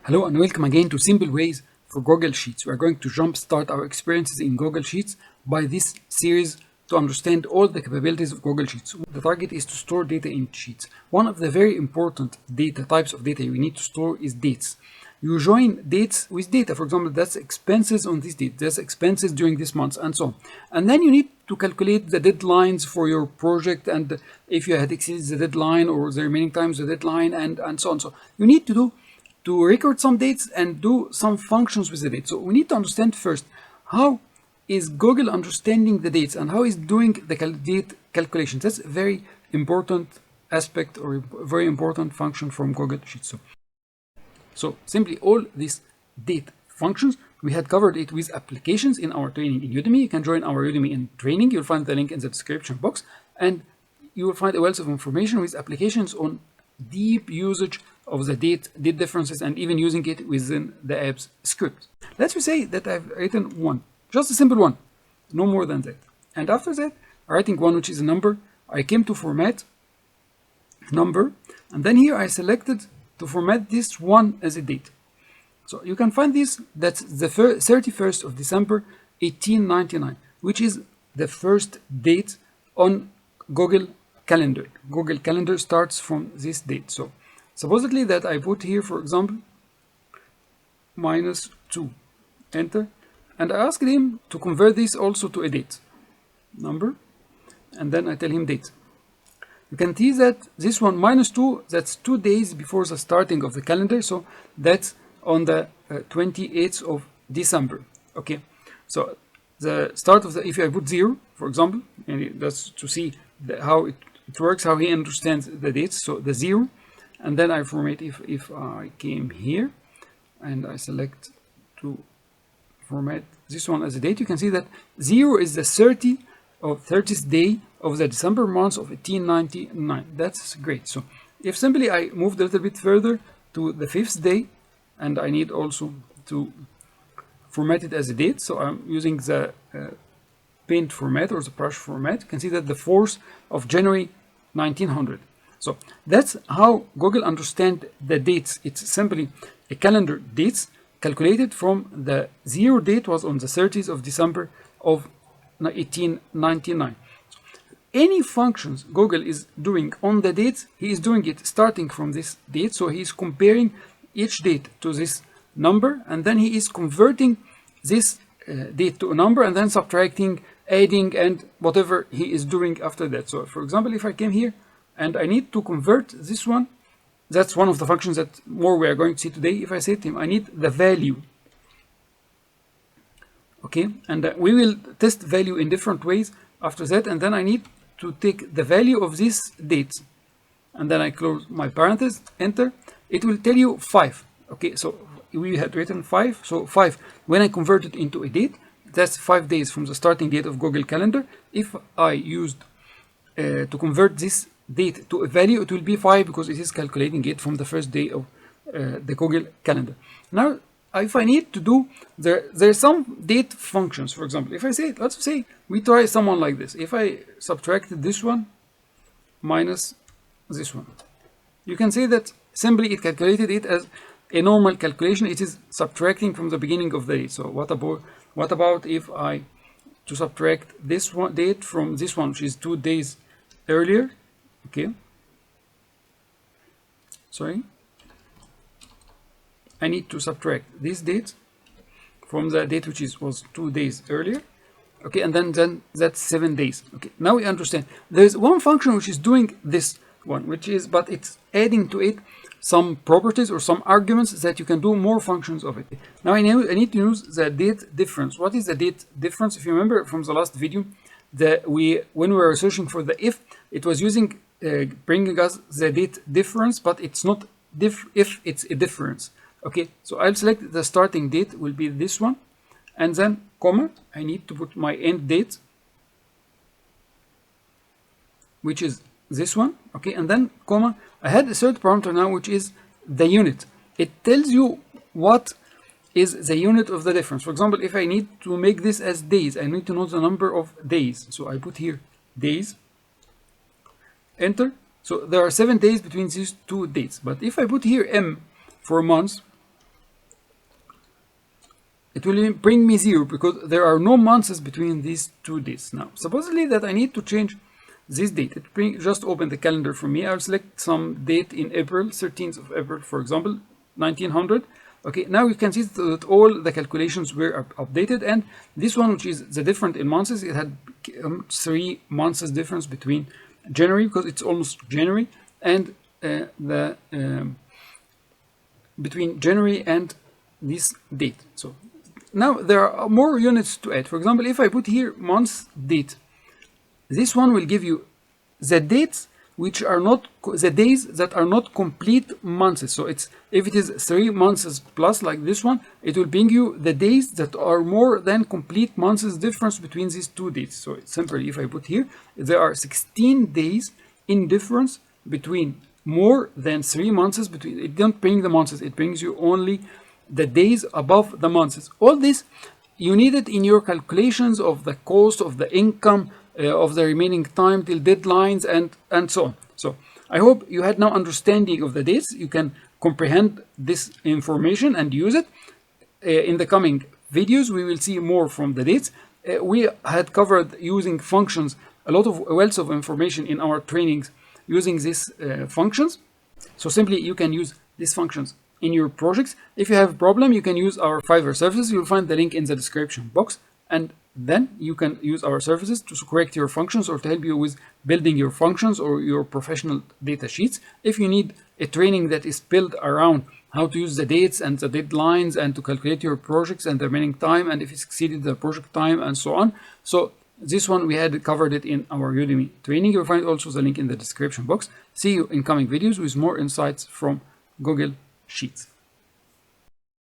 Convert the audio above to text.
Hello and welcome again to Simple Ways for Google Sheets. We are going to jumpstart our experiences in Google Sheets by this series to understand all the capabilities of Google Sheets. The target is to store data in Sheets. One of the very important types of data you need to store is dates. You join dates with data. For example, that's expenses on this date, that's expenses during this month, and so on. And then you need to calculate the deadlines for your project, and if you had exceeded the deadline or the remaining times the deadline, and so on. So you need to record some dates and do some functions with the dates. So we need to understand first how is Google understanding the dates and how is doing the date calculations. That's a very important aspect or a very important function from Google Sheets. So simply all these date functions, we had covered it with applications in our training in Udemy. You can join our Udemy in training. You'll find the link in the description box, and you will find a wealth of information with applications on deep usage of the date differences and even using it within the app's script. Let's say that I've written one, just a simple one, no more than that. And after that, writing one which is a number, I came to format number, and then here I selected to format this one as a date. So you can find this, that's the 31st of December 1899, which is the first date on Google Calendar. Google Calendar starts from this date. So supposedly that I put here, for example, -2, enter, and I asked him to convert this also to a date number, and then I tell him date. You can see that this one -2, that's 2 days before the starting of the calendar, so that's on the 28th of December. Okay, so the start of the, if I put 0, for example, and that's to see how it works, how he understands the dates, so the 0, and then I format, if I came here and I select to format this one as a date, you can see that 0 is the 30th day of the December month of 1899. That's great. So if simply I moved a little bit further to the 5th day, and I need also to format it as a date, so I'm using the paint format or the brush format, you can see that the 4th of January 1900. So that's how Google understands the dates. It's simply a calendar dates calculated from the 0 date was on the 30th of December of 1899. Any functions Google is doing on the dates, he is doing it starting from this date. So he is comparing each date to this number, and then he is converting this date to a number, and then subtracting, adding, and whatever he is doing after that. So for example, if I came here and I need to convert this one, that's one of the functions that more we are going to see today. If I say to him, I need the value. Okay, and we will test value in different ways after that, and then I need to take the value of this date, and then I close my parenthesis, enter. It will tell you 5. Okay, so we had written 5, so 5, when I convert it into a date, that's 5 days from the starting date of Google Calendar. If I used to convert this date to a value, it will be 5 because it is calculating it from the first day of the Google Calendar. Now, if I need to do, there's some date functions. For example, if I say, let's say we try someone like this. If I subtracted this one minus this one, you can see that simply it calculated it as a normal calculation. It is subtracting from the beginning of the date. So what about if I to subtract this one date from this one, which is 2 days earlier? Okay, sorry, I need to subtract this date from the date which was 2 days earlier. Okay, and then that's 7 days. Okay, now we understand there's one function which is doing this one, which is, but it's adding to it some properties or some arguments that you can do more functions of it. Now I need to use the date difference. What is the date difference? If you remember from the last video, when we were searching for the if, it was using bringing us the date difference, but it's not if it's a difference. Okay, so I'll select the starting date will be this one, and then comma, I need to put my end date, which is this one. Okay, and then comma, I had a third parameter now, which is the unit. It tells you what is the unit of the difference. For example, if I need to make this as days, I need to know the number of days. So I put here days, enter. So there are 7 days between these two dates. But if I put here M for months, it will bring me 0 because there are no months between these 2 dates. Now, supposedly that I need to change this date. Just open the calendar for me. I'll select some date in April, 13th of April, for example, 1900. Okay, now you can see that all the calculations were updated, and this one, which is the difference in months, it had 3 months difference between January, because it's almost January, and between January and this date. So now there are more units to add. For example, if I put here month date, this one will give you the dates which are not the days that are not complete months. So it's, if it is 3 months plus like this one, it will bring you the days that are more than complete months difference between these 2 dates. So simply, if I put here, there are 16 days in difference between more than 3 months between. It don't bring the months, it brings you only the days above the months. All this you need it in your calculations of the cost, of the income, of the remaining time till deadlines, and so on. So I hope you had now understanding of the dates. You can comprehend this information and use it. In the coming videos we will see more from the dates. We had covered using functions, a lot of wealth of information in our trainings using these functions. So simply you can use these functions in your projects. If you have a problem, you can use our Fiverr services. You'll find the link in the description box, and then you can use our services to correct your functions or to help you with building your functions or your professional data sheets. If you need a training that is built around how to use the dates and the deadlines and to calculate your projects and the remaining time, and if it's exceeded the project time and so on. So this one we had covered it in our Udemy training. You'll find also the link in the description box. See you in coming videos with more insights from Google Sheets.